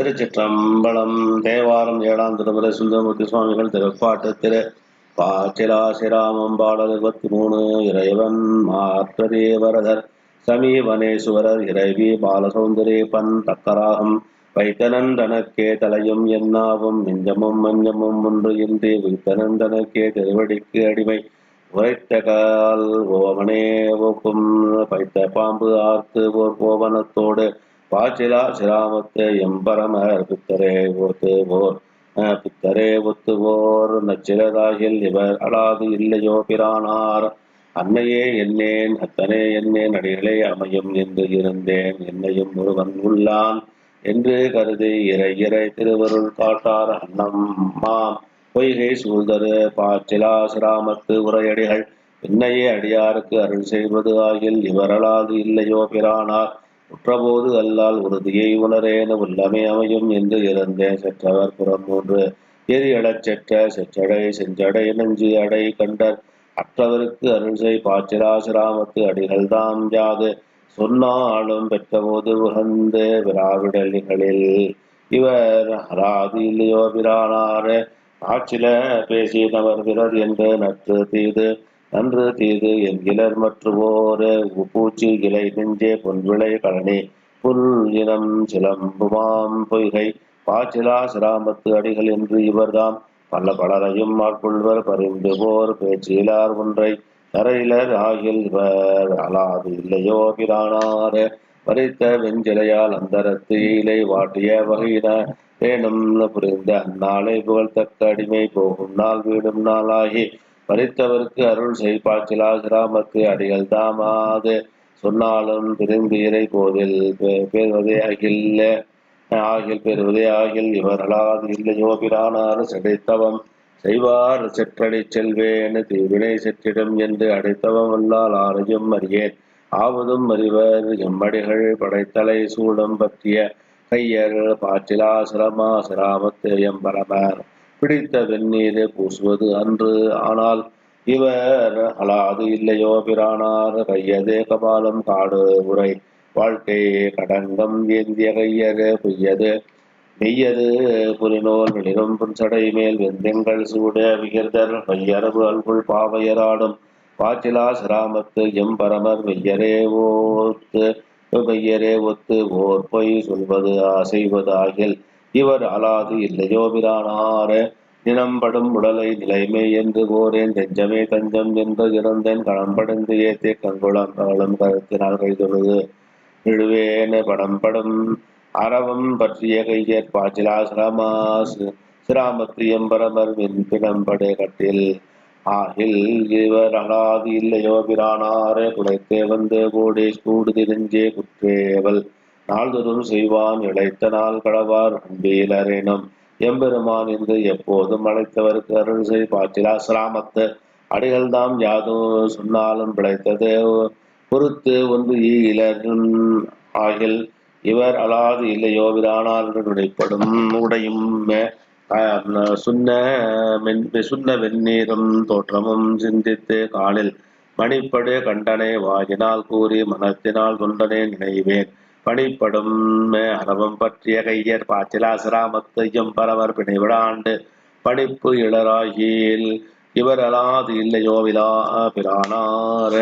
திருச்சிற்றம்பலம். தேவாரம் 7ஆம் திருமுறை சுந்தரமூர்த்தி சுவாமிகள் திருப்பாட்டு திரு பாச்சிலாசிராமம் பாடல் 23. இறைவன் மாற்றரே வரதர் சமீபனேசுவரர் இறைவி பாலசௌந்தரே பன் தக்கராகம் வைத்தனந்தனக்கே தலையும் என்னாவும் நெஞ்சமும் மஞ்சமும் ஒன்று இன்றி வைத்தனந்தனக்கே திருவடிக்கு அடிமை உரைத்த கால் ஓவனே ஒக்கும் பைத்த பாம்பு ஆர்த்து ஓர் கோவனத்தோடு பாச்சிலா சிராமத்து எம்பரமர் பித்தரே ஒத்துவோர் நச்சிலதாகில் இவர் அலாது இல்லையோ பிரானார் அன்னையே என்னேன் அத்தனே என்னேன் அடிகளே அமையும் என்று இருந்தேன் என்னையும் ஒருவன் உள்ளான் என்று கருதி இறை திருவருள் காட்டார் அன்னம்மாம் பொய்கை சூழ்தரு பாச்சிலா சிராமத்து உரையடிகள் என்னையே அடியாருக்கு அருள் செய்வது ஆகில் இவரலாது இல்லையோ பிரானார் உற்றபோது அல்லால் உறுதியை உணரேன உள்ளமே அமையும் என்று இருந்தேன் செற்றவர் புறம் 3 எரியழச் செற்றடை செஞ்சடை நஞ்சு அடை கண்டர் அற்றவருக்கு அருள் செய் பாச்சிலா சிராமத்து அடிகள் தாம் யாது சொன்னாலும் பெற்றபோது உகந்து விராவிடலிகளில் இவர் அராது இல்லையோ பிரானார் ஆச்சில பேசினவர் பிறர் என்று நன்று தீது என்கிலர் மற்றுவோர் பூச்சி இலை நெஞ்சே பொன்விளை கழனி புல் இனம் சிலம்புமாம் பொய்கை பாச்சிலா சிராமத்து அடிகள் என்று இவர்தாம் பலரையும் ஆட்கொள்வர் பரிந்து போர் பேச்சிலார் ஒன்றை தரையிலர் ஆகில் இவர் அலாது இல்லையோ பிரானார் பறித்த வெஞ்சிலையால் அந்தரத்து இலை வாட்டிய வகையின தேனும் புரிந்த அந்நாளை புகழ்த்தக்க அடிமை போகும் நாள் வீடும் நாளாகி பறித்தவருக்கு அருள் செய் பாச்சிலா சிராமத்து அடிகள் தாமாது சொன்னாலும் பிரிந்து இறை போதில் பெறுவதே ஆகில் இவர்களாது இல்லையோ பிரானார் செடைத்தவம் செய்வார் செற்றடி செல்வேன் தீவினை செற்றிடும் என்று அடைத்தவம் அல்லால் ஆரையும் அறியேன் ஆவதும் அறிவர் எம்மடிகள் படைத்தலை சூடம் பற்றிய கையர் பாச்சிலா சிராமத்து எம்பரமர் பிடித்த வெந்நீர் பூசுவது அன்று ஆனால் இவர் அலாது இல்லையோ பிரானார் கையது கபாலம் காடு உரை வாழ்க்கை கடங்கம் ஏந்திய கையது மெய்யது புலினோல் வெளிரும் புன்சடை மேல் வெந்தெங்கள் சூட விகிர்தர் வையரவு அல்குள் பாவையராடும் பாச்சிலா சிராமத்து எம்பரமர் வெய்யரே ஒத்து ஓர் பொய் சொல்வது செய்வது ஆகில் இவர் அலாது இல்லையோ பிரானார் நினம்படும் உடலை நிலைமை என்று கோரேன் நெஞ்சமே தஞ்சம் என்று இறந்தேன் களம்படைந்து ஏத்தே கங்குளம் கருத்தினால் கைதொழுது இழுவேன் படம்படும் அறவம் பற்றிய கையர் பாச்சிலா சிராமத்து எம்பரமர் பிணம்படு கட்டில் ஆகில் இவர் அலாது இல்லையோ பிரானார் குலைத்தே வந்து கூடுதிரிஞ்சே குற்றேவல் நாள்தொறும் செய்வான் இழைத்த நாள் கடவார் அன்பீலரேனும் எம்பெருமான் என்று எப்போதும் அழைத்தவருக்கு அருள் செய் பாச்சிலா சிராமத்து அடிகள் தாம் யாதும் சொன்னாலும் பிழைத்தது பொறுத்து ஒன்று ஈழர் ஆகில் இவர் அலாது இல்லையோ பிரானார் விடைப்படும் உடையும் சுண்ண வெந்நீரும் தோற்றமும் சிந்தித்து காலில் மணிப்படு கண்டனை வாயினால் கூறி மனத்தினால் தொண்டனை நினைவேன் பணிப்படும் அறவம் பற்றிய கையர் பாச்சிலா சிராமத்து எம்பரவர் பிணைவிடாண்டு பணிப்பு இளராகியில் இவர் அலாது இல்லையோ பிரானார்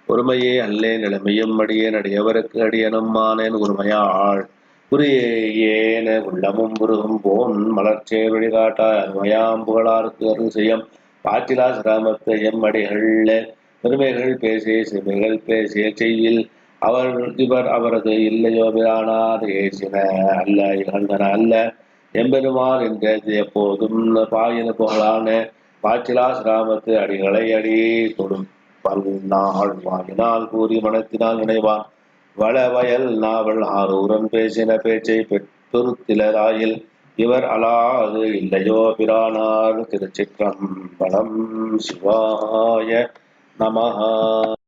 ஒருமையே அல்லேன் நிலைமையும் அடியேன் அடியவருக்கு அடியனும் மானேன் உரிமையாள் குறியேன உள்ளமும் புருகும் போன் மலர்ச்சே வழிகாட்டாய் அருமையாம் புகழாருக்கு அருள் செய்யும் பாச்சிலா சிராமத்து எம் அடிகள் பெருமைகள் பேசிய சிறுமைகள் பேசிய செய்யில் இவர் அவரது இல்லையோ பிரானார் ஏசின அல்ல இகழ்ந்தன அல்ல எம்பெருமான் என்றது எப்போதும் பாயின புகழான பாச்சிலா சிராமத்து அடிகளை அடி தொடும் பல்நாள் வாங்கினால் கூறி மனத்தினால் நினைவான் வளவயல் நாவல் ஆரூரன் பேசின பேச்சை பெற்றுத்திலராயில் இவர் அலாது இல்லையோ பிரானார் திருச்சிற்றம்பலம் சிவாய நமஹ.